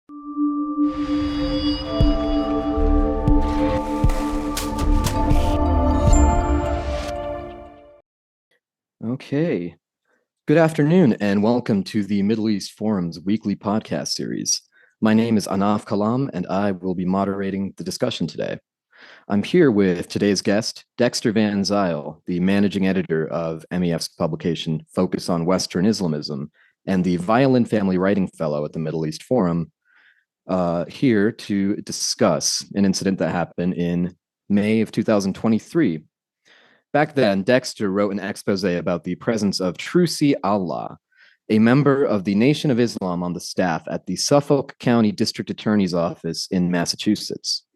Okay. Good afternoon, and welcome to the Middle East Forum's weekly podcast series. My name is Anaf Kalam, and I will be moderating the discussion today. I'm here with today's guest, Dexter Van Zile, the managing editor of MEF's publication Focus on Western Islamism, and the Violin Family Writing Fellow at the Middle East Forum, here to discuss an incident that happened in May of 2023. Back then, Dexter wrote an expose about the presence of Trusy Allah, a member of the Nation of Islam on the staff at the Suffolk County District Attorney's office in Massachusetts.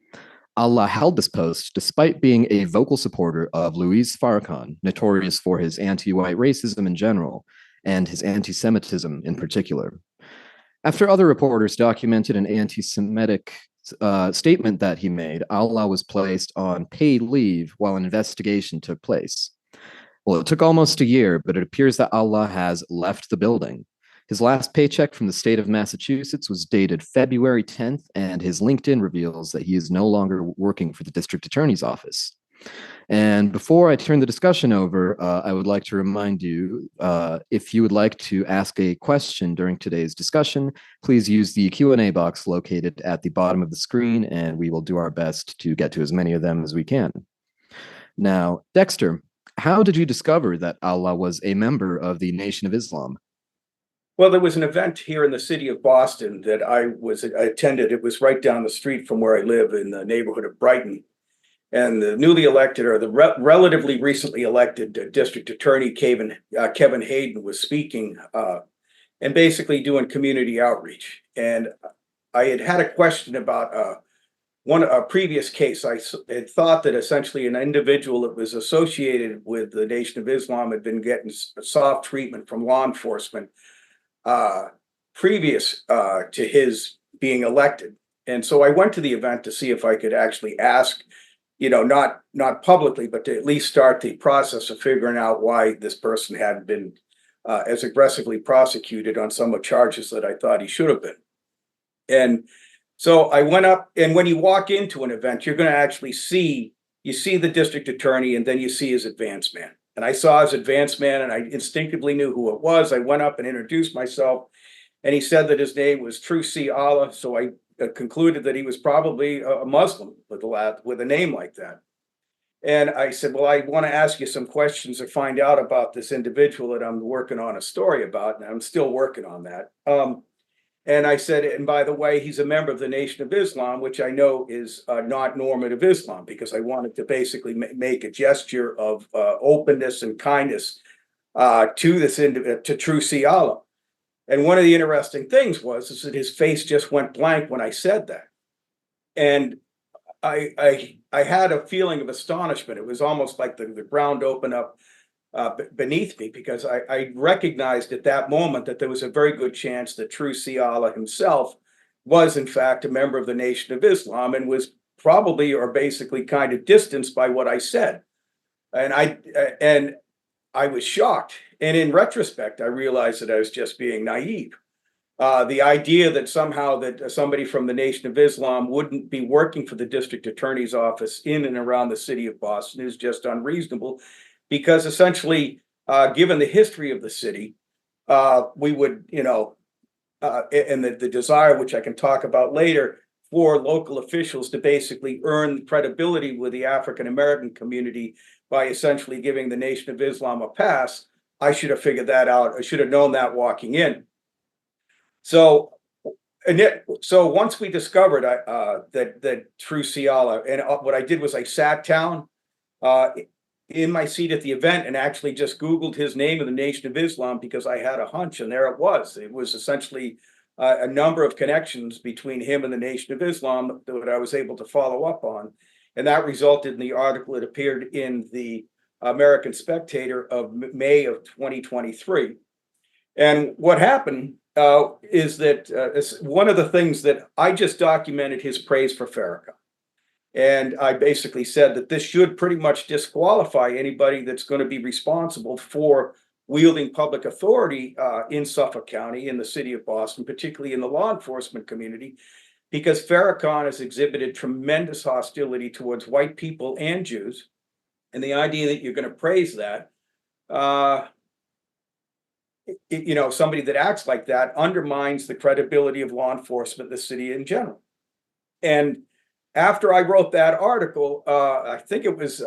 Allah held this post despite being a vocal supporter of Louis Farrakhan, notorious for his anti-white racism in general and his anti-Semitism in particular. After other reporters documented an anti-Semitic statement that he made, Allah was placed on paid leave while an investigation took place. Well, it took almost a year, but it appears that Allah has left the building. His last paycheck from the state of Massachusetts was dated February 10th, and his LinkedIn reveals that he is no longer working for the district attorney's office. And before I turn the discussion over, I would like to remind you, if you would like to ask a question during today's discussion, please use the Q&A box located at the bottom of the screen, and we will do our best to get to as many of them as we can. Now, Dexter, how did you discover that Allah was a member of the Nation of Islam? Well, there was an event here in the city of Boston that I attended. It was right down the street from where I live in the neighborhood of Brighton. And the newly elected, or the relatively recently elected district attorney, Kevin Hayden, was speaking and basically doing community outreach. And I had a question about a previous case. I had thought that essentially an individual that was associated with the Nation of Islam had been getting soft treatment from law enforcement previous to his being elected. And so I went to the event to see if I could actually ask, not publicly, but to at least start the process of figuring out why this person had been as aggressively prosecuted on some of charges that I thought he should have been. And so I went up, and when you walk into an event, you're going to actually see the district attorney, and then you see his advance man. And I saw his advance man, and I instinctively knew who it was. I went up and introduced myself, and he said that his name was Trusy Allah. So I concluded that he was probably a Muslim with a name like that. And I said, well, I want to ask you some questions or find out about this individual that I'm working on a story about, and I'm still working on that. And I said, and by the way, he's a member of the Nation of Islam, which I know is not normative Islam, because I wanted to basically make a gesture of openness and kindness to Trusy Allah. And one of the interesting things is that his face just went blank when I said that. And I had a feeling of astonishment. It was almost like the ground opened up beneath me, because I recognized at that moment that there was a very good chance that Trusy Allah himself was in fact a member of the Nation of Islam, and was probably or basically kind of distanced by what I said. And I was shocked. And in retrospect, I realized that I was just being naive. The idea that somehow that somebody from the Nation of Islam wouldn't be working for the district attorney's office in and around the city of Boston is just unreasonable, because essentially, given the history of the city, we would, and the desire, which I can talk about later, for local officials to basically earn credibility with the African American community by essentially giving the Nation of Islam a pass. I should have figured that out. I should have known that walking in. So once we discovered that Trusy Allah, and what I did was I sat down in my seat at the event and actually just Googled his name of the Nation of Islam, because I had a hunch, and there it was. It was essentially a number of connections between him and the Nation of Islam that I was able to follow up on. And that resulted in the article that appeared in the American Spectator of May of 2023. And what happened is that one of the things that I just documented his praise for Farrakhan. And I basically said that this should pretty much disqualify anybody that's going to be responsible for wielding public authority in Suffolk County, in the city of Boston, particularly in the law enforcement community, because Farrakhan has exhibited tremendous hostility towards white people and Jews. And the idea that you're going to praise that, somebody that acts like that undermines the credibility of law enforcement in the city in general. And after I wrote that article, I think it was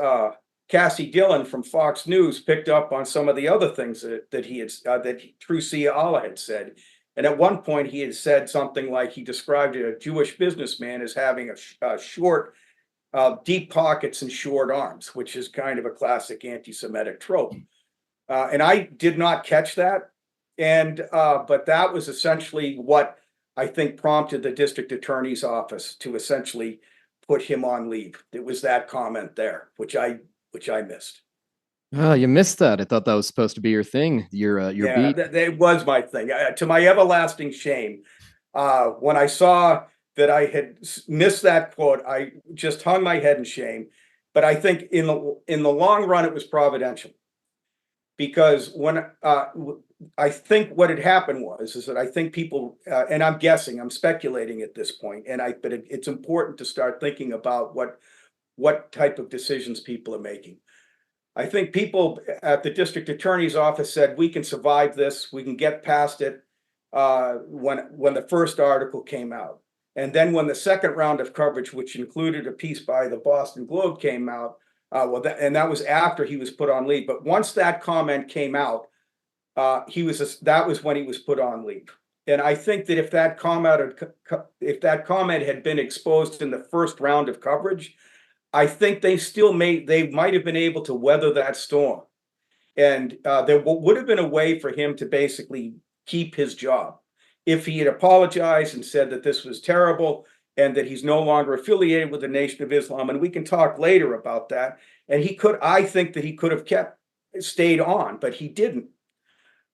Cassie Dillon from Fox News picked up on some of the other things that Trusy had said. And at one point, he had said something like he described a Jewish businessman as having a short, deep pockets and short arms, which is kind of a classic anti-Semitic trope. And I did not catch that. But that was essentially what I think prompted the district attorney's office to essentially put him on leave. It was that comment there, which I missed. Oh, you missed that. I thought that was supposed to be your thing, your beat. That was my thing. To my everlasting shame, when I saw that I had missed that quote, I just hung my head in shame. But I think in the long run, it was providential, because when I think what had happened is that I think people, and I'm guessing, I'm speculating at this point, but it's important to start thinking about what type of decisions people are making. I think people at the district attorney's office said, we can survive this, we can get past it, when the first article came out. And then when the second round of coverage, which included a piece by the Boston Globe, came out, that was after he was put on leave. But once that comment came out, that was when he was put on leave. And I think that if that comment had been exposed in the first round of coverage, I think they might have been able to weather that storm. And there would have been a way for him to basically keep his job if he had apologized and said that this was terrible and that he's no longer affiliated with the Nation of Islam. And we can talk later about that. And I think that he could have stayed on, but he didn't,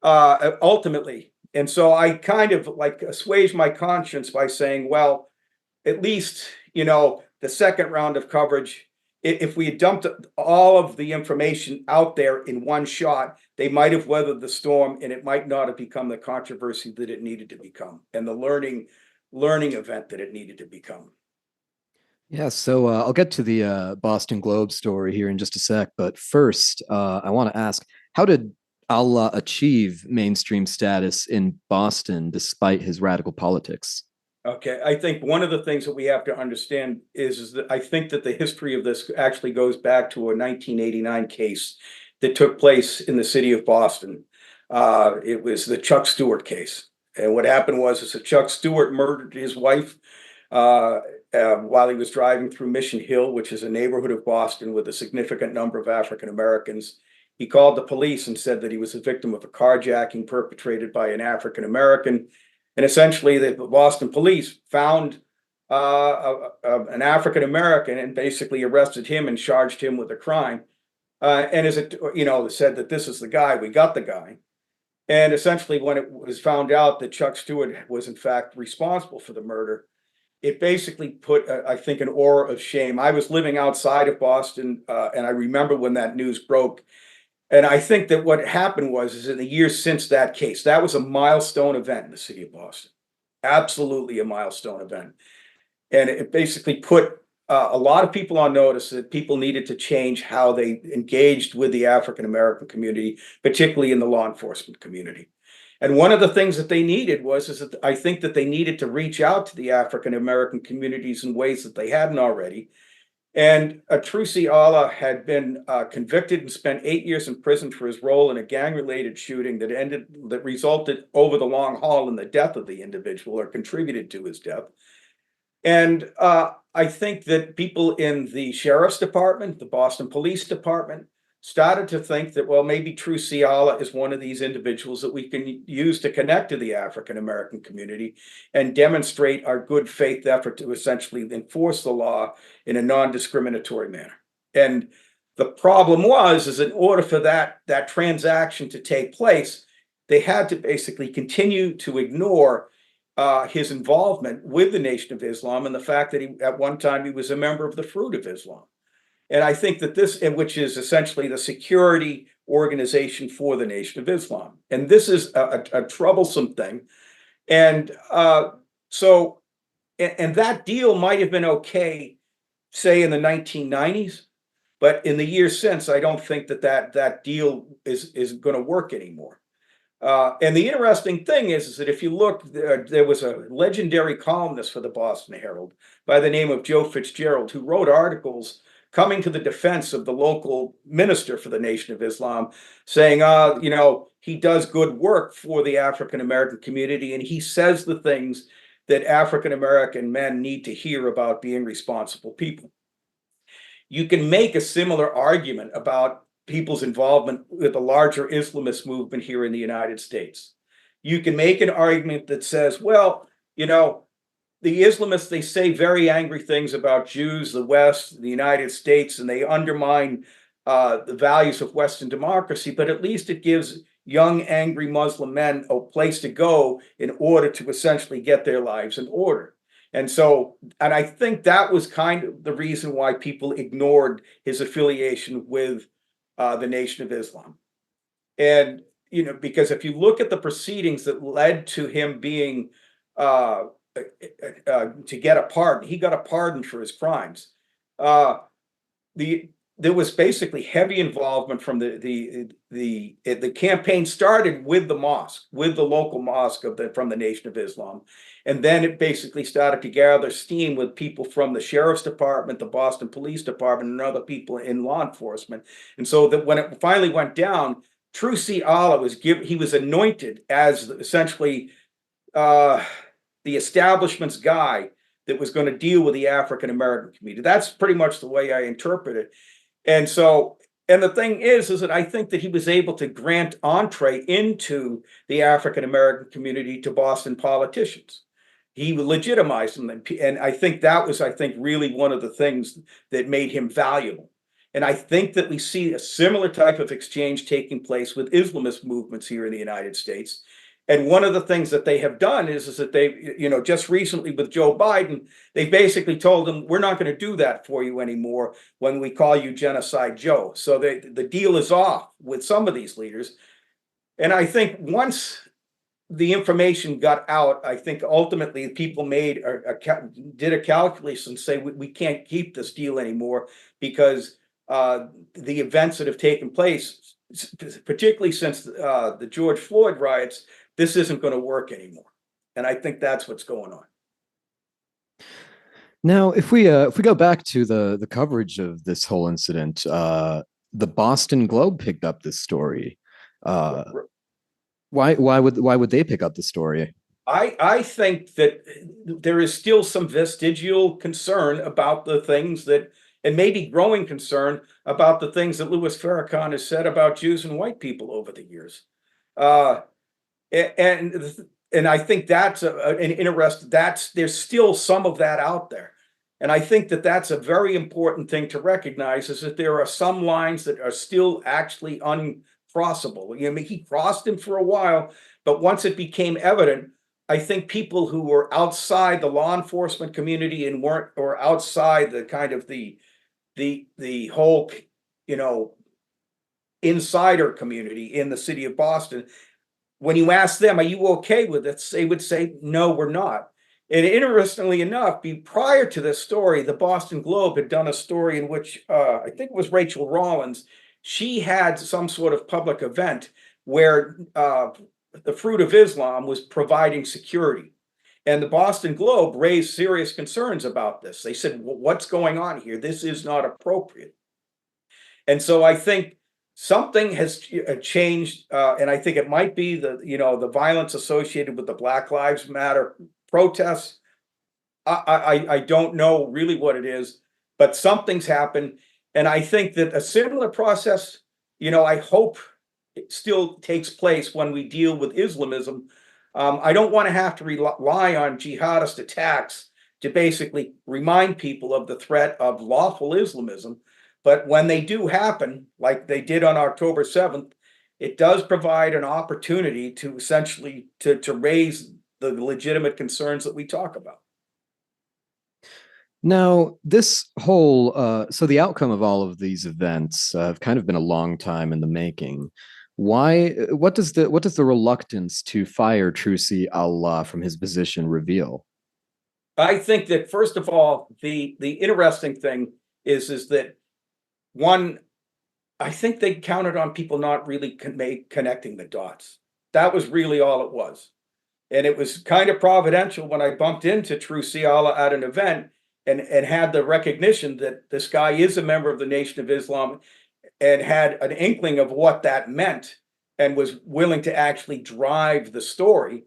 ultimately. And so I kind of assuaged my conscience by saying, well, at least, the second round of coverage, if we had dumped all of the information out there in one shot, they might have weathered the storm, and it might not have become the controversy that it needed to become, and the learning event that it needed to become. Yeah, so I'll get to the Boston Globe story here in just a sec. But first, I want to ask, how did Allah achieve mainstream status in Boston despite his radical politics? Okay, I think one of the things that we have to understand is that I think that the history of this actually goes back to a 1989 case that took place in the city of Boston. It was the Chuck Stewart case. And what happened was that Chuck Stewart murdered his wife while he was driving through Mission Hill, which is a neighborhood of Boston with a significant number of African Americans. He called the police and said that he was a victim of a carjacking perpetrated by an African American. And essentially, the Boston police found an African American and basically arrested him and charged him with a crime. And as it, said that this is the guy, we got the guy. And essentially, when it was found out that Chuck Stewart was in fact responsible for the murder, it basically put, I think, an aura of shame. I was living outside of Boston, and I remember when that news broke. And I think that what happened is in the years since that case, that was a milestone event in the city of Boston. Absolutely a milestone event. And it basically put a lot of people on notice that people needed to change how they engaged with the African American community, particularly in the law enforcement community. And one of the things that they needed is that I think that they needed to reach out to the African American communities in ways that they hadn't already. And Trusy had been convicted and spent 8 years in prison for his role in a gang-related shooting that resulted over the long haul in the death of the individual, or contributed to his death. And I think that people in the sheriff's department, the Boston Police Department, started to think that, well, maybe Trusy is one of these individuals that we can use to connect to the African American community and demonstrate our good faith effort to essentially enforce the law in a non-discriminatory manner. And the problem is in order for that transaction to take place, they had to basically continue to ignore his involvement with the Nation of Islam and the fact that at one time he was a member of the Fruit of Islam. And I think that which is essentially the security organization for the Nation of Islam. And this is a troublesome thing. And and that deal might have been okay, say in the 1990s, but in the years since, I don't think that deal is going to work anymore. And the interesting thing is that if you look, there was a legendary columnist for the Boston Herald by the name of Joe Fitzgerald, who wrote articles coming to the defense of the local minister for the Nation of Islam, saying, he does good work for the African American community, and he says the things that African American men need to hear about being responsible people. You can make a similar argument about people's involvement with the larger Islamist movement here in the United States. You can make an argument that says, well, the Islamists, they say very angry things about Jews, the West, the United States, and they undermine the values of Western democracy, but at least it gives young, angry Muslim men a place to go in order to essentially get their lives in order. And I think that was kind of the reason why people ignored his affiliation with the Nation of Islam. And, because if you look at the proceedings that led to him being to get a pardon, he got a pardon for his crimes. There was basically heavy involvement from the campaign started with the mosque, with the local mosque from the Nation of Islam. And then it basically started to gather steam with people from the sheriff's department, the Boston Police Department, and other people in law enforcement. And so that when it finally went down, Trusy was anointed as essentially the establishment's guy that was going to deal with the African American community. That's pretty much the way I interpret it. And the thing is that I think that he was able to grant entree into the African American community to Boston politicians. He legitimized them, and I think that was, really one of the things that made him valuable. And I think that we see a similar type of exchange taking place with Islamist movements here in the United States. And one of the things that they have done is that they, just recently with Joe Biden, they basically told him, we're not going to do that for you anymore when we call you Genocide Joe. So the deal is off with some of these leaders. And I think once the information got out, I think ultimately people did a calculation and say, we can't keep this deal anymore because the events that have taken place, particularly since the George Floyd riots, this isn't going to work anymore. And I think that's what's going on. Now, if we go back to the coverage of this whole incident, the Boston Globe picked up this story. Why would they pick up the story? I think that there is still some vestigial concern about the things that, and maybe growing concern about the things that Louis Farrakhan has said about Jews and white people over the years. And I think that's an interesting, there's still some of that out there. And I think that that's a very important thing to recognize, is that there are some lines that are still actually uncrossable. He crossed them for a while, but once it became evident, I think people who were outside the law enforcement community and or outside the kind of the whole, insider community in the city of Boston, when you ask them, are you okay with it? They would say, no, we're not. And interestingly enough, prior to this story, the Boston Globe had done a story in which I think it was Rachel Rollins. She had some sort of public event where the Fruit of Islam was providing security. And the Boston Globe raised serious concerns about this. They said, well, what's going on here? This is not appropriate. And so I think something has changed, and I think it might be the violence associated with the Black Lives Matter protests. I don't know really what it is, but something's happened. And I think that a similar process, I hope it still takes place when we deal with Islamism. I don't want to have to rely on jihadist attacks to basically remind people of the threat of lawful Islamism. But when they do happen, like they did on October 7th, it does provide an opportunity to essentially to raise the legitimate concerns that we talk about. Now, this whole so the outcome of all of these events have kind of been a long time in the making. Why? What does the reluctance to fire Trusy Allah from his position reveal? I think that first of all, the interesting thing is that one, I think they counted on people not really connecting the dots. That was really all it was. And it was kind of providential when I bumped into Trusy Allah at an event and had the recognition that this guy is a member of the Nation of Islam and had an inkling of what that meant and was willing to actually drive the story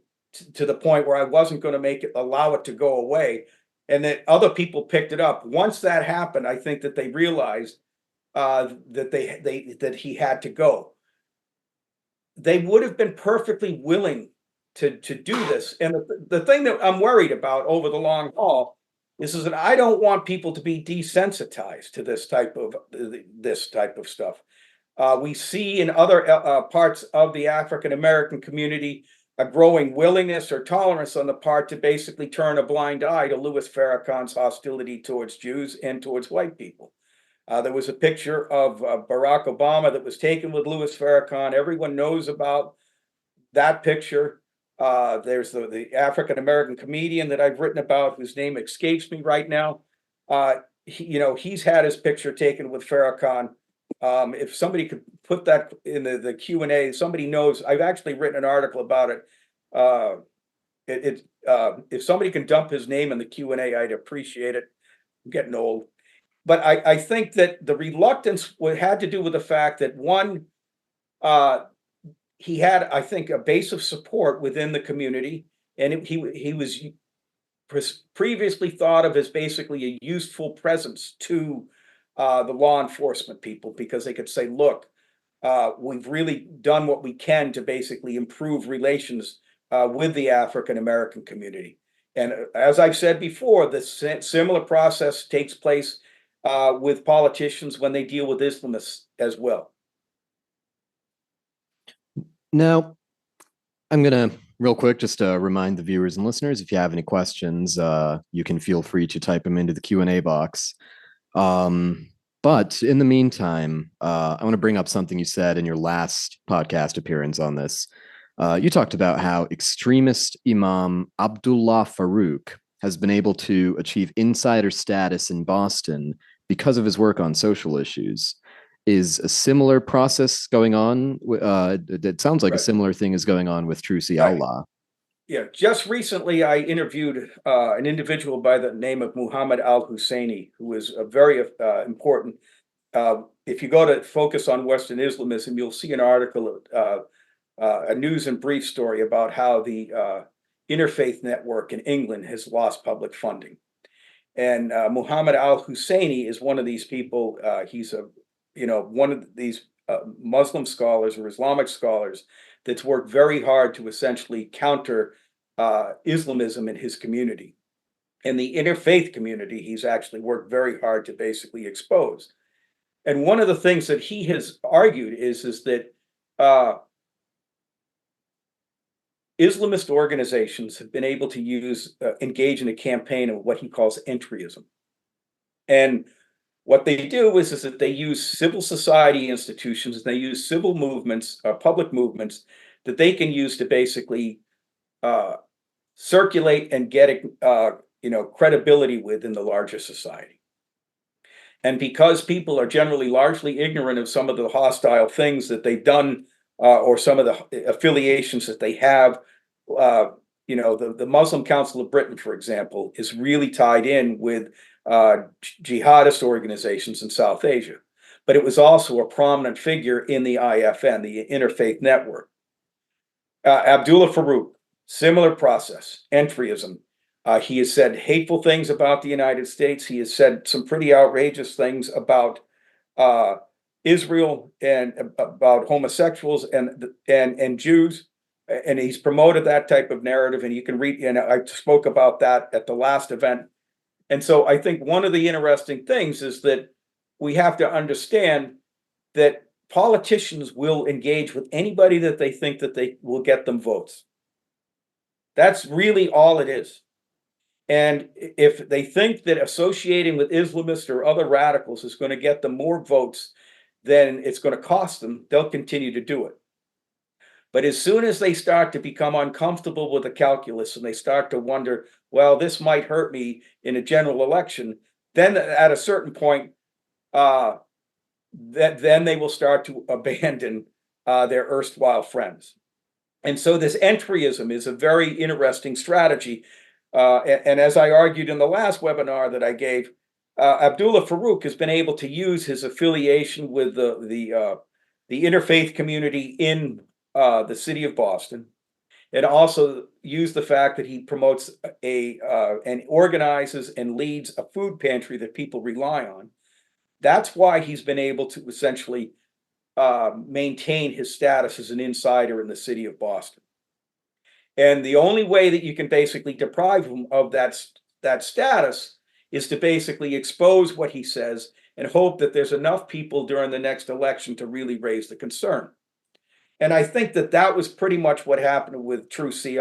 to the point where I wasn't going to allow it to go away, and that other people picked it up. Once that happened, I think that they realized that he had to go. They would have been perfectly willing to do this. And the thing that I'm worried about over the long haul is that I don't want people to be desensitized to this type of stuff. We see in other parts of the African American community a growing willingness or tolerance on the part to basically turn a blind eye to Louis Farrakhan's hostility towards Jews and towards white people. There was a picture of Barack Obama that was taken with Louis Farrakhan. Everyone knows about that picture. There's the African American comedian that I've written about, whose name escapes me right now. He's had his picture taken with Farrakhan. If somebody could put that in the Q&A, somebody knows. I've actually written an article about it. If somebody can dump his name in the Q&A, I'd appreciate it. I'm getting old. But I think that the reluctance had to do with the fact that one, he had, I think, a base of support within the community, and he was previously thought of as basically a useful presence to the law enforcement people, because they could say, look, we've really done what we can to basically improve relations with the African American community. And as I've said before, the similar process takes place with politicians when they deal with Islamists as well. Now, I'm gonna real quick just remind the viewers and listeners, if you have any questions, you can feel free to type them into the Q&A box. But in the meantime, I want to bring up something you said in your last podcast appearance on this. You talked about how extremist Imam Abdullah Faru has been able to achieve insider status in Boston because of his work on social issues. Is a similar process going on? It sounds like a similar thing is going on with Trusy Allah. Yeah, just recently I interviewed an individual by the name of Muhammad al-Husseini, who is a very important. If you go to focus on Western Islamism, you'll see an article, a news and brief story about how the Interfaith Network in England has lost public funding. And Muhammad al-Husseini is one of these people. He's one of these Muslim scholars or Islamic scholars that's worked very hard to essentially counter Islamism in his community. In the interfaith community, he's actually worked very hard to basically expose. And one of the things that he has argued is that Islamist organizations have been able to engage in a campaign of what he calls entryism. And what they do is that they use civil society institutions, and they use civil movements, public movements, that they can use to basically circulate and get credibility within the larger society. And because people are generally largely ignorant of some of the hostile things that they've done, or some of the affiliations that they have, the Muslim Council of Britain, for example, is really tied in with jihadist organizations in South Asia. But it was also a prominent figure in the IFN, the Interfaith Network. Abdullah Faru, similar process, entryism. He has said hateful things about the United States. He has said some pretty outrageous things about Israel and about homosexuals and Jews. And he's promoted that type of narrative. And you can read, and I spoke about that at the last event. And so I think one of the interesting things is that we have to understand that politicians will engage with anybody that they think that they will get them votes. That's really all it is. And if they think that associating with Islamists or other radicals is going to get them more votes than it's going to cost them, they'll continue to do it. But as soon as they start to become uncomfortable with the calculus and they start to wonder, well, this might hurt me in a general election, then at a certain point, then they will start to abandon their erstwhile friends. And so this entryism is a very interesting strategy. And as I argued in the last webinar that I gave, Abdullah Faru has been able to use his affiliation with the interfaith community in the city of Boston, and also use the fact that he promotes and organizes and leads a food pantry that people rely on. That's why he's been able to essentially maintain his status as an insider in the city of Boston. And the only way that you can basically deprive him of that status is to basically expose what he says and hope that there's enough people during the next election to really raise the concern. And I think that was pretty much what happened with Trusy.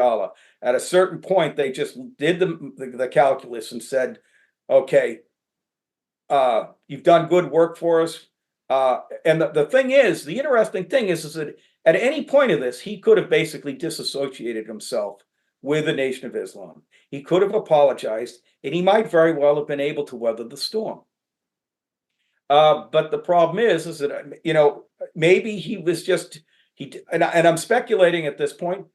At a certain point, they just did the calculus and said, okay, you've done good work for us. And the thing is, the interesting thing is that at any point of this, he could have basically disassociated himself with the Nation of Islam. He could have apologized, and he might very well have been able to weather the storm. But the problem is that, maybe he was just, and I'm speculating at this point,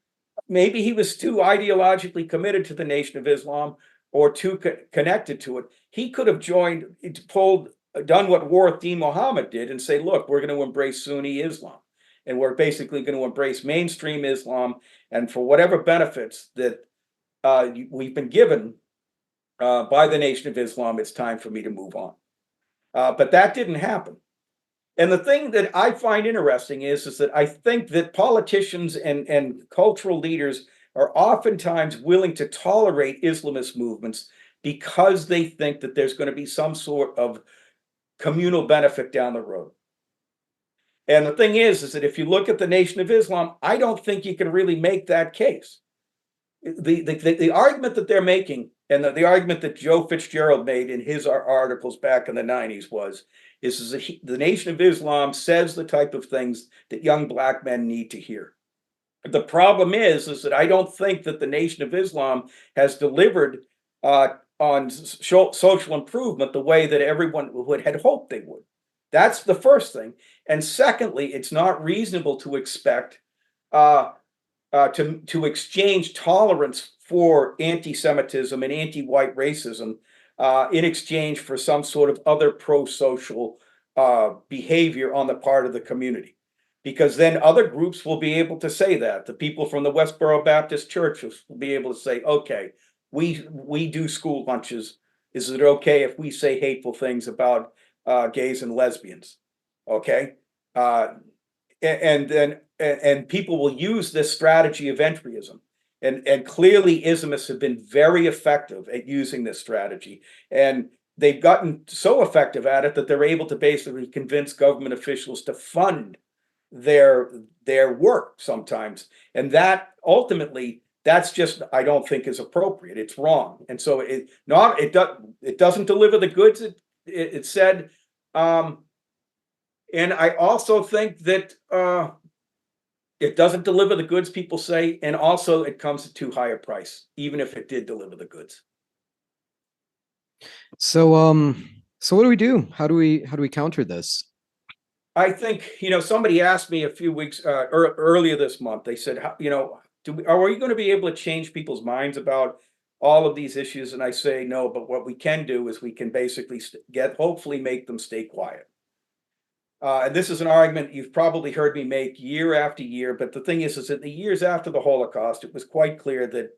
maybe he was too ideologically committed to the Nation of Islam or too connected to it. He could have done what Warith Deen Muhammad did and say, look, we're going to embrace Sunni Islam. And we're basically going to embrace mainstream Islam. And for whatever benefits that we've been given by the Nation of Islam, it's time for me to move on. But that didn't happen. And the thing that I find interesting is that I think that politicians and cultural leaders are oftentimes willing to tolerate Islamist movements because they think that there's going to be some sort of communal benefit down the road. And the thing is that if you look at the Nation of Islam, I don't think you can really make that case. The argument that they're making, and the argument that Joe Fitzgerald made in his articles back in the 90s is that the Nation of Islam says the type of things that young black men need to hear. The problem is that I don't think that the Nation of Islam has delivered on social improvement the way that everyone had hoped they would. That's the first thing. And secondly, it's not reasonable to expect to exchange tolerance for anti-Semitism and anti-white racism in exchange for some sort of other pro-social behavior on the part of the community. Because then other groups will be able to say that. The people from the Westboro Baptist Church will be able to say, okay, we do school lunches. Is it okay if we say hateful things about gays and lesbians? Okay. And people will use this strategy of entryism. And clearly Islamists have been very effective at using this strategy. And they've gotten so effective at it that they're able to basically convince government officials to fund their work sometimes. And that ultimately, that's just, I don't think is appropriate. It's wrong. And so it doesn't deliver the goods it said. And I also think that it doesn't deliver the goods people say, and also it comes at too high a price, even if it did deliver the goods. So what do we do? How do we counter this? I think, somebody asked me a few weeks earlier this month. They said, are we going to be able to change people's minds about all of these issues? And I say no, but what we can do is we can basically hopefully make them stay quiet. And this is an argument you've probably heard me make year after year. But the thing is that the years after the Holocaust, it was quite clear that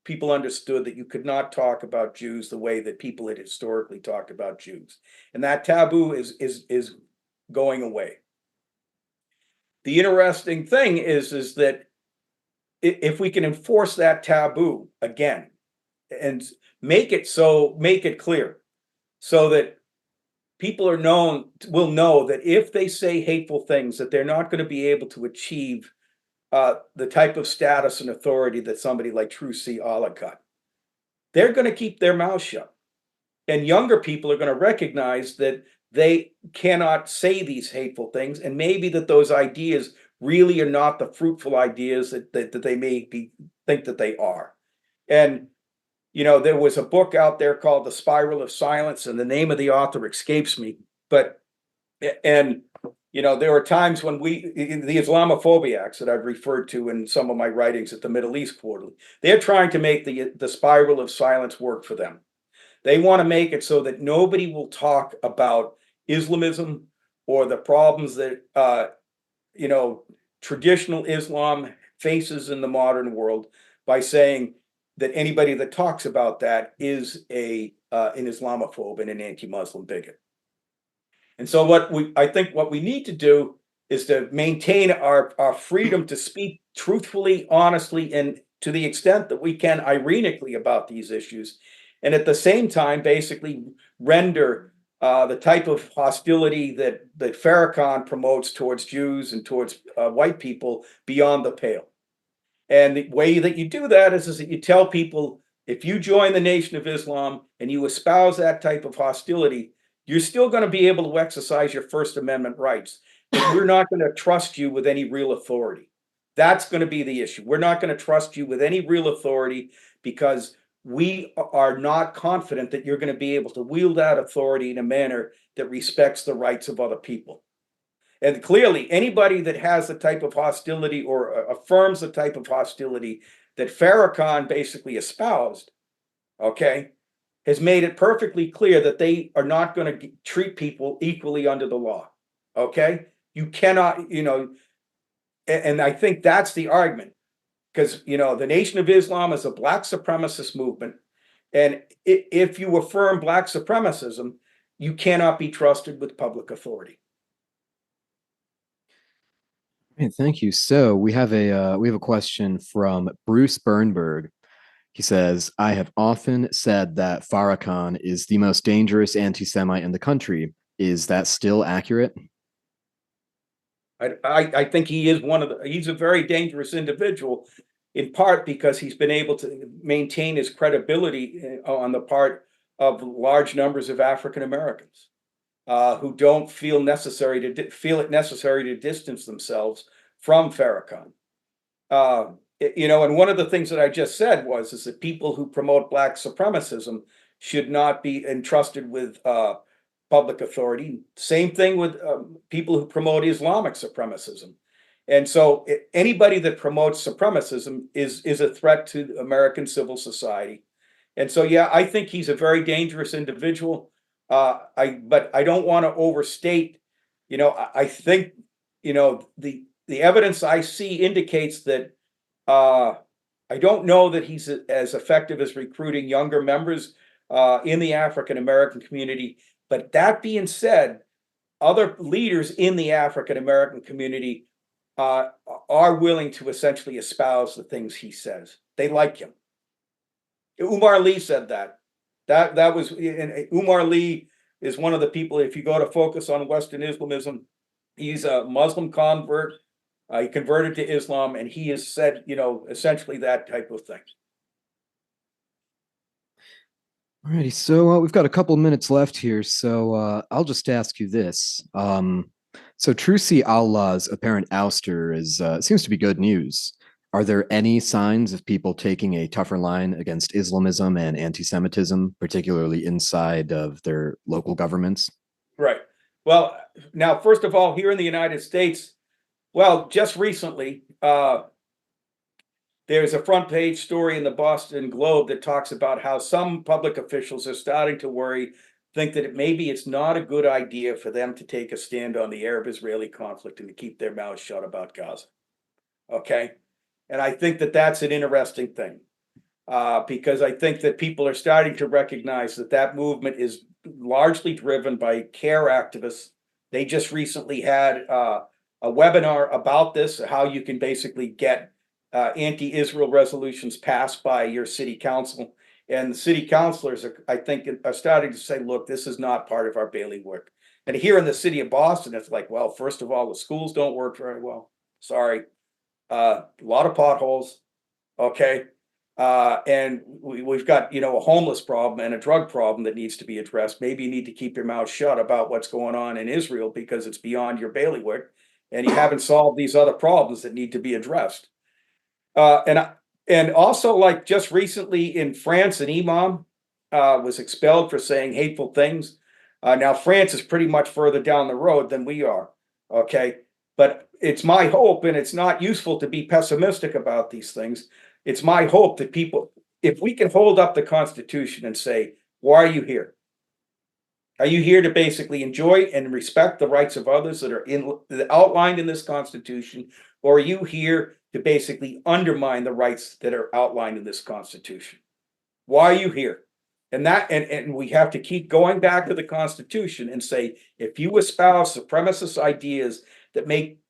people understood that you could not talk about Jews the way that people had historically talked about Jews. And that taboo is going away. The interesting thing is that if we can enforce that taboo again and make it clear so that people will know that if they say hateful things, that they're not going to be able to achieve the type of status and authority that somebody like Trusy got. they're going to keep their mouth shut. And younger people are going to recognize that they cannot say these hateful things, and maybe that those ideas really are not the fruitful ideas that they think that they are. And there was a book out there called The Spiral of Silence, and the name of the author escapes me. But there were times when the Islamophobiacs that I've referred to in some of my writings at the Middle East Quarterly, they're trying to make the spiral of silence work for them. They want to make it so that nobody will talk about Islamism or the problems that traditional Islam faces in the modern world by saying that anybody that talks about that is an Islamophobe and an anti-Muslim bigot. And so I think what we need to do is to maintain our freedom to speak truthfully, honestly, and to the extent that we can ironically about these issues. And at the same time, basically render the type of hostility that Farrakhan promotes towards Jews and towards white people beyond the pale. And the way that you do that is that you tell people, if you join the Nation of Islam and you espouse that type of hostility, you're still going to be able to exercise your First Amendment rights. But we're not going to trust you with any real authority. That's going to be the issue. We're not going to trust you with any real authority because we are not confident that you're going to be able to wield that authority in a manner that respects the rights of other people. And clearly, anybody that has the type of hostility or affirms the type of hostility that Farrakhan basically espoused, okay, has made it perfectly clear that they are not going to treat people equally under the law. Okay, you cannot, and I think that's the argument, because the Nation of Islam is a black supremacist movement, and if you affirm black supremacism, you cannot be trusted with public authority. Thank you. So we have a question from Bruce Bernberg. He says, I have often said that Farrakhan is the most dangerous anti-Semite in the country. Is that still accurate? I think he is he's a very dangerous individual, in part because he's been able to maintain his credibility on the part of large numbers of African Americans who don't feel it necessary to distance themselves from Farrakhan. And one of the things that I just said is that people who promote black supremacism should not be entrusted with public authority. Same thing with people who promote Islamic supremacism. And so anybody that promotes supremacism is a threat to American civil society. And so, yeah, I think he's a very dangerous individual. But I don't want to overstate, I think, the evidence I see indicates that I don't know that he's as effective as recruiting younger members in the African American community. But that being said, other leaders in the African American community are willing to essentially espouse the things he says. They like him. Umar Lee said that. That was, and Umar Lee is one of the people, if you go to focus on Western Islamism, he's a Muslim convert. He converted to Islam, and he has said, essentially that type of thing. Alrighty, so we've got a couple minutes left here, so I'll just ask you this. So Trusy Allah's apparent ouster seems to be good news. Are there any signs of people taking a tougher line against Islamism and anti-Semitism, particularly inside of their local governments? Right. Well, now, first of all, here in the United States, well, just recently, there's a front page story in the Boston Globe that talks about how some public officials are starting to think that maybe it's not a good idea for them to take a stand on the Arab-Israeli conflict and to keep their mouths shut about Gaza. Okay? And I think that that's an interesting thing because I think that people are starting to recognize that movement is largely driven by care activists. They just recently had a webinar about this, how you can basically get anti-Israel resolutions passed by your city council. And the city councilors, I think, are starting to say, look, this is not part of our bailiwick. And here in the city of Boston, it's like, well, first of all, the schools don't work very well. Sorry. A lot of potholes. Okay. And we've got, a homeless problem and a drug problem that needs to be addressed. Maybe you need to keep your mouth shut about what's going on in Israel because it's beyond your bailiwick and you haven't solved these other problems that need to be addressed. And also, like just recently in France, an imam was expelled for saying hateful things. Now, France is pretty much further down the road than we are. Okay. But it's my hope, and it's not useful to be pessimistic about these things. It's my hope that people, if we can hold up the Constitution and say, why are you here? Are you here to basically enjoy and respect the rights of others that are outlined in this Constitution? Or are you here to basically undermine the rights that are outlined in this Constitution? Why are you here? And we have to keep going back to the Constitution and say, if you espouse supremacist ideas that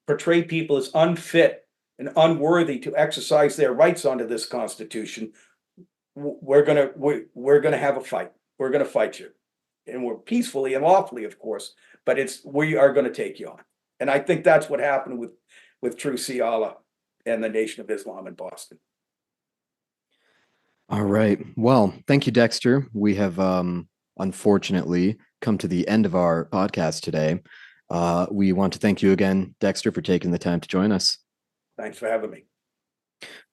portray people as unfit and unworthy to exercise their rights under this Constitution, we're gonna have a fight. We're gonna fight you, and we're peacefully and lawfully, of course. But we are going to take you on, and I think that's what happened with Trusy and the Nation of Islam in Boston. All right. Well, thank you, Dexter. We have unfortunately come to the end of our podcast today. We want to thank you again, Dexter, for taking the time to join us. Thanks for having me.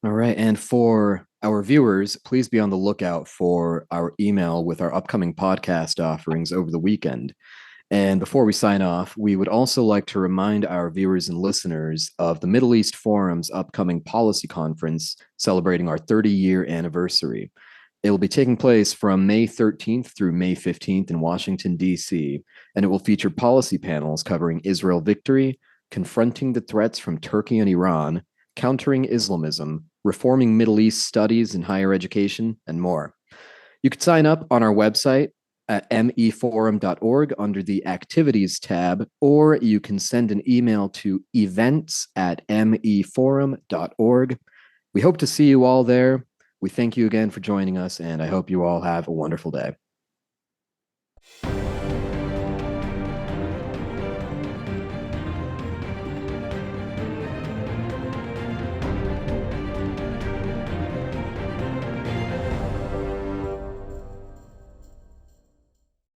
All right. And for our viewers, please be on the lookout for our email with our upcoming podcast offerings over the weekend. And before we sign off, we would also like to remind our viewers and listeners of the Middle East Forum's upcoming policy conference celebrating our 30-year anniversary. It will be taking place from May 13th through May 15th in Washington, D.C., and it will feature policy panels covering Israel victory, confronting the threats from Turkey and Iran, countering Islamism, reforming Middle East studies in higher education, and more. You can sign up on our website at meforum.org under the Activities tab, or you can send an email to events@meforum.org. We hope to see you all there. We thank you again for joining us, and I hope you all have a wonderful day.